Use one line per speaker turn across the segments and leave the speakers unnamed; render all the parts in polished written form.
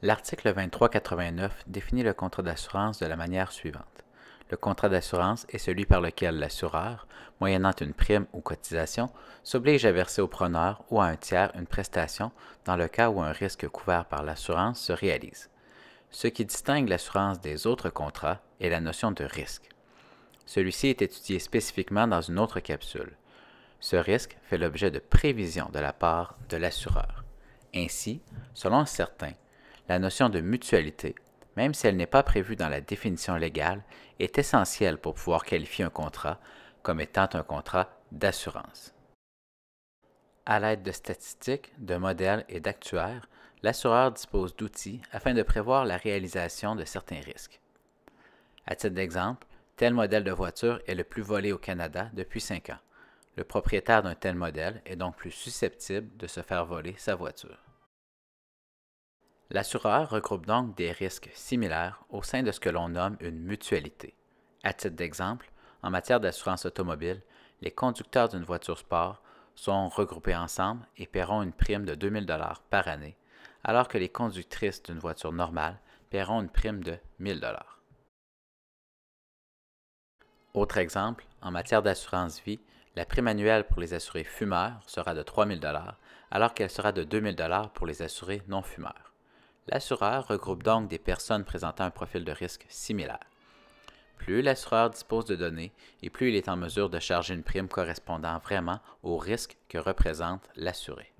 L'article 2389 définit le contrat d'assurance de la manière suivante. Le contrat d'assurance est celui par lequel l'assureur, moyennant une prime ou cotisation, s'oblige à verser au preneur ou à un tiers une prestation dans le cas où un risque couvert par l'assurance se réalise. Ce qui distingue l'assurance des autres contrats est la notion de risque. Celui-ci est étudié spécifiquement dans une autre capsule. Ce risque fait l'objet de prévisions de la part de l'assureur. Ainsi, selon certains, la notion de mutualité, même si elle n'est pas prévue dans la définition légale, est essentielle pour pouvoir qualifier un contrat comme étant un contrat d'assurance. À l'aide de statistiques, de modèles et d'actuaires, l'assureur dispose d'outils afin de prévoir la réalisation de certains risques. À titre d'exemple, tel modèle de voiture est le plus volé au Canada depuis 5 ans. Le propriétaire d'un tel modèle est donc plus susceptible de se faire voler sa voiture. L'assureur regroupe donc des risques similaires au sein de ce que l'on nomme une mutualité. À titre d'exemple, en matière d'assurance automobile, les conducteurs d'une voiture sport sont regroupés ensemble et paieront une prime de 2 000 $ par année, alors que les conductrices d'une voiture normale paieront une prime de 1 000 $. Autre exemple, en matière d'assurance vie, la prime annuelle pour les assurés fumeurs sera de 3 000 $, alors qu'elle sera de 2 000 $ pour les assurés non-fumeurs. L'assureur regroupe donc des personnes présentant un profil de risque similaire. Plus l'assureur dispose de données et plus il est en mesure de charger une prime correspondant vraiment au risque que représente l'assuré.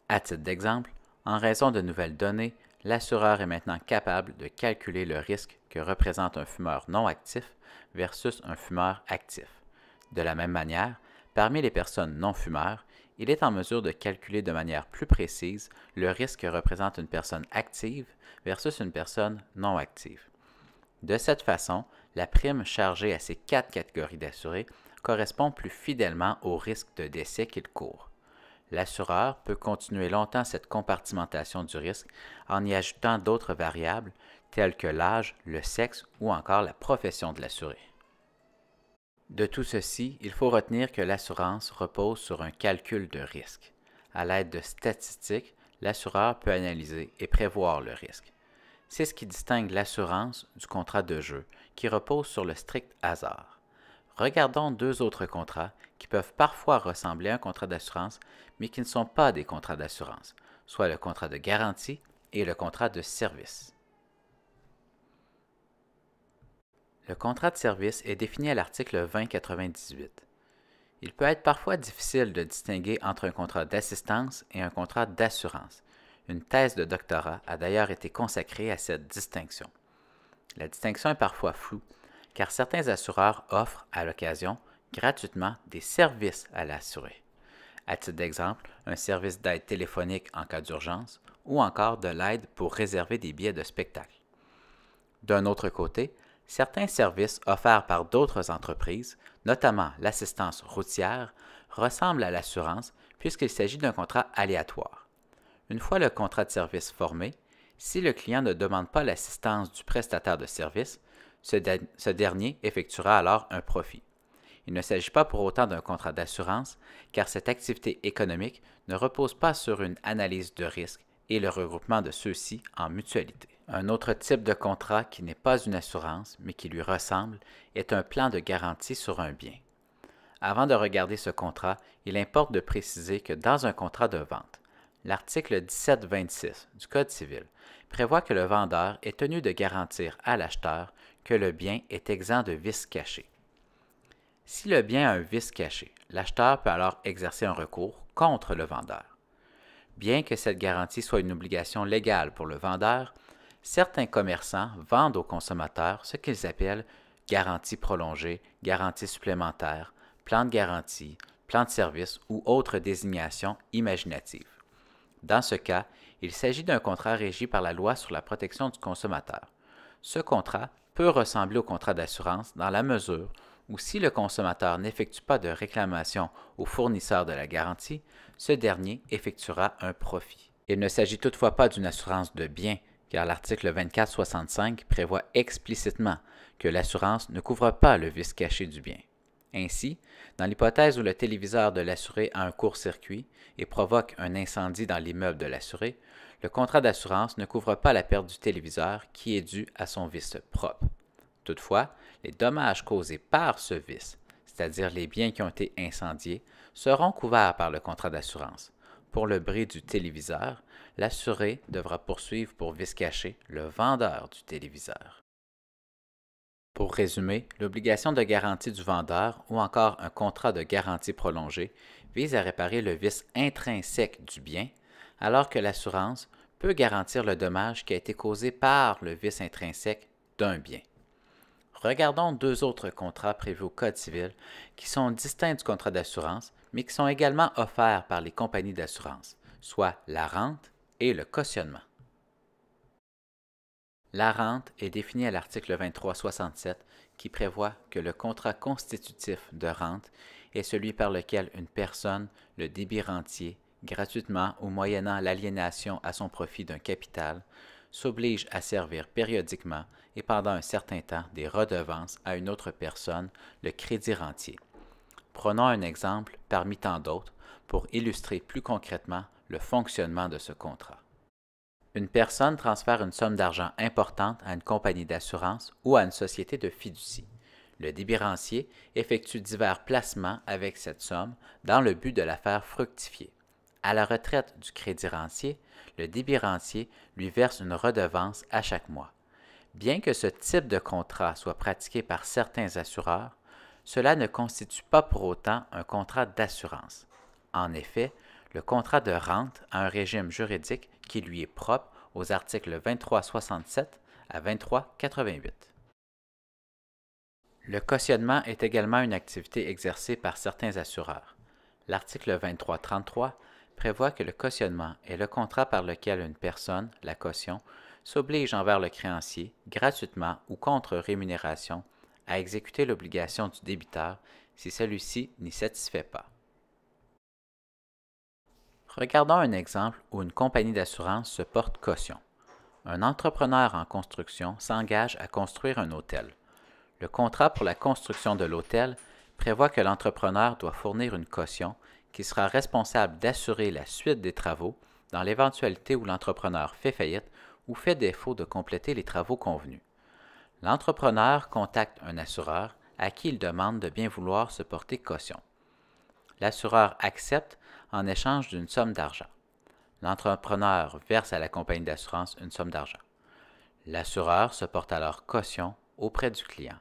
À titre d'exemple, en raison de nouvelles données, l'assureur est maintenant capable de calculer le risque que représente un fumeur non actif versus un fumeur actif. De la même manière, parmi les personnes non fumeurs, il est en mesure de calculer de manière plus précise le risque que représente une personne active versus une personne non active. De cette façon, la prime chargée à ces 4 catégories d'assurés correspond plus fidèlement au risque de décès qu'il court. L'assureur peut continuer longtemps cette compartimentation du risque en y ajoutant d'autres variables telles que l'âge, le sexe ou encore la profession de l'assuré. De tout ceci, il faut retenir que l'assurance repose sur un calcul de risque. À l'aide de statistiques, l'assureur peut analyser et prévoir le risque. C'est ce qui distingue l'assurance du contrat de jeu, qui repose sur le strict hasard. Regardons 2 autres contrats qui peuvent parfois ressembler à un contrat d'assurance, mais qui ne sont pas des contrats d'assurance, soit le contrat de garantie et le contrat de service. Le contrat de service est défini à l'article 2098. Il peut être parfois difficile de distinguer entre un contrat d'assistance et un contrat d'assurance. Une thèse de doctorat a d'ailleurs été consacrée à cette distinction. La distinction est parfois floue, car certains assureurs offrent, à l'occasion, gratuitement des services à l'assuré. À titre d'exemple, un service d'aide téléphonique en cas d'urgence ou encore de l'aide pour réserver des billets de spectacle. D'un autre côté, certains services offerts par d'autres entreprises, notamment l'assistance routière, ressemblent à l'assurance puisqu'il s'agit d'un contrat aléatoire. Une fois le contrat de service formé, si le client ne demande pas l'assistance du prestataire de service, ce dernier effectuera alors un profit. Il ne s'agit pas pour autant d'un contrat d'assurance, car cette activité économique ne repose pas sur une analyse de risque et le regroupement de ceux-ci en mutualité. Un autre type de contrat qui n'est pas une assurance, mais qui lui ressemble, est un plan de garantie sur un bien. Avant de regarder ce contrat, il importe de préciser que dans un contrat de vente, l'article 1726 du Code civil prévoit que le vendeur est tenu de garantir à l'acheteur que le bien est exempt de vices cachés. Si le bien a un vice caché, l'acheteur peut alors exercer un recours contre le vendeur. Bien que cette garantie soit une obligation légale pour le vendeur, certains commerçants vendent aux consommateurs ce qu'ils appellent garantie prolongée, garantie supplémentaire, plan de garantie, plan de service ou autres désignations imaginatives. Dans ce cas, il s'agit d'un contrat régi par la loi sur la protection du consommateur. Ce contrat peut ressembler au contrat d'assurance dans la mesure où si le consommateur n'effectue pas de réclamation au fournisseur de la garantie, ce dernier effectuera un profit. Il ne s'agit toutefois pas d'une assurance de biens, car l'article 2465 prévoit explicitement que l'assurance ne couvre pas le vice caché du bien. Ainsi, dans l'hypothèse où le téléviseur de l'assuré a un court-circuit et provoque un incendie dans l'immeuble de l'assuré, le contrat d'assurance ne couvre pas la perte du téléviseur qui est due à son vice propre. Toutefois, les dommages causés par ce vice, c'est-à-dire les biens qui ont été incendiés, seront couverts par le contrat d'assurance. Pour le bris du téléviseur, l'assuré devra poursuivre pour vice caché le vendeur du téléviseur. Pour résumer, l'obligation de garantie du vendeur ou encore un contrat de garantie prolongée vise à réparer le vice intrinsèque du bien, alors que l'assurance peut garantir le dommage qui a été causé par le vice intrinsèque d'un bien. Regardons deux autres contrats prévus au Code civil qui sont distincts du contrat d'assurance, mais qui sont également offerts par les compagnies d'assurance, soit la rente et le cautionnement. La rente est définie à l'article 2367 qui prévoit que le contrat constitutif de rente est celui par lequel une personne, le débit rentier, gratuitement ou moyennant l'aliénation à son profit d'un capital, s'oblige à servir périodiquement et pendant un certain temps des redevances à une autre personne, le crédit rentier. Prenons un exemple parmi tant d'autres pour illustrer plus concrètement le fonctionnement de ce contrat. Une personne transfère une somme d'argent importante à une compagnie d'assurance ou à une société de fiducie. Le débirancier effectue divers placements avec cette somme dans le but de la faire fructifier. À la retraite du crédit rentier, le débirancier lui verse une redevance à chaque mois. Bien que ce type de contrat soit pratiqué par certains assureurs, cela ne constitue pas pour autant un contrat d'assurance. En effet, le contrat de rente a un régime juridique qui lui est propre aux articles 2367 à 2388. Le cautionnement est également une activité exercée par certains assureurs. L'article 2333 prévoit que le cautionnement est le contrat par lequel une personne, la caution, s'oblige envers le créancier, gratuitement ou contre rémunération, à exécuter l'obligation du débiteur si celui-ci n'y satisfait pas. Regardons un exemple où une compagnie d'assurance se porte caution. Un entrepreneur en construction s'engage à construire un hôtel. Le contrat pour la construction de l'hôtel prévoit que l'entrepreneur doit fournir une caution qui sera responsable d'assurer la suite des travaux dans l'éventualité où l'entrepreneur fait faillite ou fait défaut de compléter les travaux convenus. L'entrepreneur contacte un assureur à qui il demande de bien vouloir se porter caution. L'assureur accepte en échange d'une somme d'argent. L'entrepreneur verse à la compagnie d'assurance une somme d'argent. L'assureur se porte alors caution auprès du client.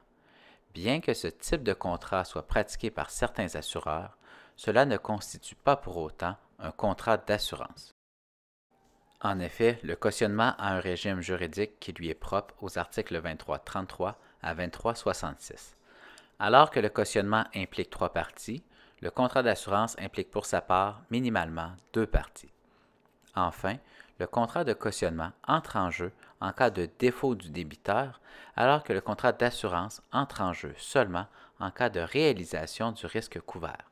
Bien que ce type de contrat soit pratiqué par certains assureurs, cela ne constitue pas pour autant un contrat d'assurance. En effet, le cautionnement a un régime juridique qui lui est propre aux articles 2333 à 2366. Alors que le cautionnement implique trois parties, le contrat d'assurance implique pour sa part minimalement deux parties. Enfin, le contrat de cautionnement entre en jeu en cas de défaut du débiteur, alors que le contrat d'assurance entre en jeu seulement en cas de réalisation du risque couvert.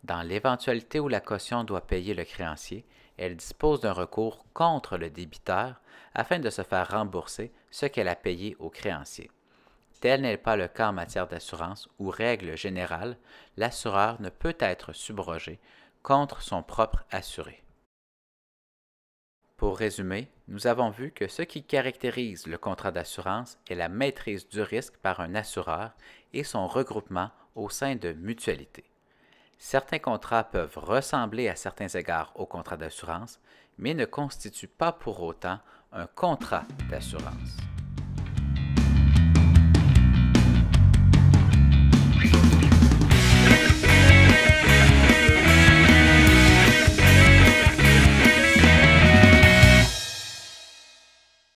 Dans l'éventualité où la caution doit payer le créancier, elle dispose d'un recours contre le débiteur afin de se faire rembourser ce qu'elle a payé au créancier. Tel n'est pas le cas en matière d'assurance où, règle générale, l'assureur ne peut être subrogé contre son propre assuré. Pour résumer, nous avons vu que ce qui caractérise le contrat d'assurance est la maîtrise du risque par un assureur et son regroupement au sein de mutualités. Certains contrats peuvent ressembler à certains égards au contrat d'assurance, mais ne constituent pas pour autant un contrat d'assurance.